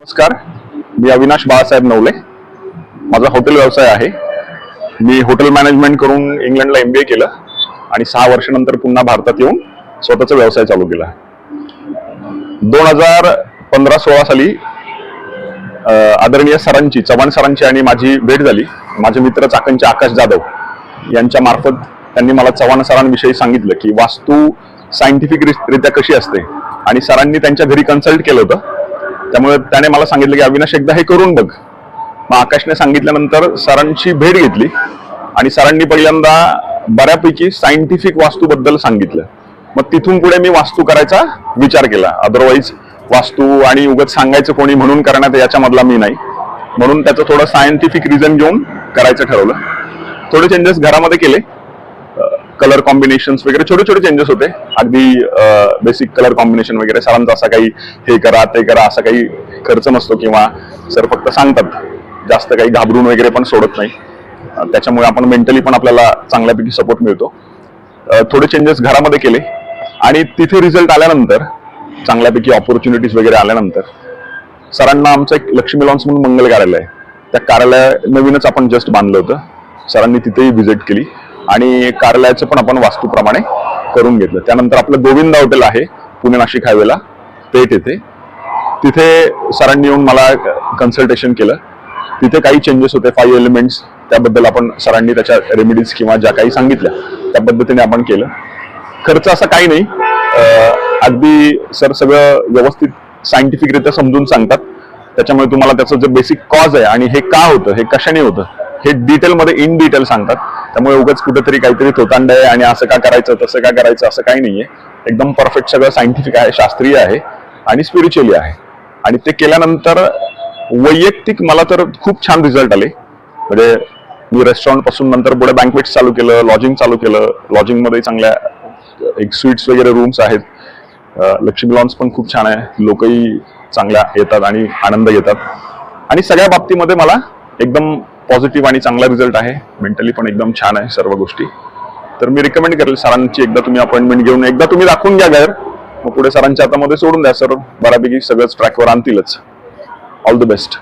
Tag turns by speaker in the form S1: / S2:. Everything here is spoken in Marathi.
S1: नमस्कार, मी अविनाश बाळासाहेब नवले. माझा हॉटेल व्यवसाय आहे. मी हॉटेल मॅनेजमेंट करून इंग्लंडला MBA केलं आणि 6 वर्षानंतर पुन्हा भारतात येऊन स्वतःचा व्यवसाय चालू केला. 2015-16 साली आदरणीय सरांची, चव्हाण सरांची आणि माझी भेट झाली. माझे मित्र चाकणचे आकाश जाधव यांच्या मार्फत त्यांनी मला चव्हाण सरांविषयी सांगितलं की वास्तू सायंटिफिक रित्या कशी असते, आणि सरांनी त्यांच्या घरी कन्सल्ट केलं होतं. त्यामुळे त्याने मला सांगितलं की अविनाश एकदा हे करून बघ. मग आकाशने सांगितल्यानंतर सरांची भेट घेतली आणि सरांनी पहिल्यांदा बऱ्यापैकी सायंटिफिक वास्तूबद्दल सांगितलं. मग तिथून पुढे मी वास्तू करायचा विचार केला. अदरवाईज वास्तू आणि उगाच सांगायचं कोणी म्हणून करण्यात याच्यामधला मी नाही, म्हणून त्याचं थोडं सायंटिफिक रिझन घेऊन करायचं ठरवलं. थोडे चेंजेस घरामध्ये केले, कलर कॉम्बिनेशन्स वगैरे छोटे छोटे चेंजेस होते. अगदी बेसिक कलर कॉम्बिनेशन वगैरे. सरांचा असा काही हे करा ते करा असा काही खर्च नसतो, किंवा सर फक्त सांगतात, जास्त काही घाबरून वगैरे पण सोडत नाही. त्याच्यामुळे आपण मेंटली पण आपल्याला चांगल्यापैकी सपोर्ट मिळतो. थोडे चेंजेस घरामध्ये केले आणि तिथे रिझल्ट आल्यानंतर, चांगल्यापैकी ऑपॉर्च्युनिटीज वगैरे आल्यानंतर, सरांना आमचं एक लक्ष्मी लॉन्स म्हणून मंगल कार्यालय आहे, त्या कार्यालय नवीनच आपण जस्ट बांधलं होतं. सरांनी तिथेही व्हिजिट केली आणि कार्यालयाचं पण आपण वास्तूप्रमाणे करून घेतलं. त्यानंतर आपलं गोविंद हॉटेल आहे पुणे नाशिक हायवेला, पेठ येथे. तिथे सरांनी येऊन मला कन्सल्टेशन केलं. तिथे काही चेंजेस होते, 5 एलिमेंट्स, त्याबद्दल आपण सरांनी त्याच्या रेमेडीज किंवा ज्या काही सांगितल्या त्या पद्धतीने आपण केलं. खर्च असा काही नाही, अगदी सर सगळं व्यवस्थित सायंटिफिकरित्या समजून सांगतात. त्याच्यामुळे तुम्हाला त्याचं जे बेसिक कॉज आहे आणि हे का होतं, हे कशाने होतं, हे डिटेलमध्ये इन डिटेल सांगतात. त्यामुळे उगाच कुठेतरी काहीतरी थोतांड आहे आणि असं का करायचं तसं का करायचं असं काही नाहीये. एकदम परफेक्ट सगळं सायंटिफिक आहे, शास्त्रीय आहे आणि स्पिरिच्युअली आहे. आणि ते केल्यानंतर वैयक्तिक मला तर खूप छान रिझल्ट आले. म्हणजे मी रेस्टॉरंट पासून नंतर पुढे बँकवेट्स चालू केलं, लॉजिंग चालू केलं. लॉजिंगमध्ये चांगल्या एक स्वीट्स वगैरे रूम्स आहेत. लक्ष्मी लॉन्स पण खूप छान आहे, लोकही चांगल्या येतात आणि आनंद घेतात. आणि सगळ्या बाबतीमध्ये मला एकदम पॉझिटिव्ह आणि चांगला रिझल्ट आहे. मेंटली पण एकदम छान आहे सर्व गोष्टी. तर मी रिकमेंड करेल सरांची एकदा तुम्ही अपॉइंटमेंट घेऊन एकदा तुम्ही दाखवून घ्या घर, मग पुढे सरांच्या हातामध्ये सोडून द्या. सर बऱ्यापैकी सगळंच ट्रॅकवर आणतीलच. All the best.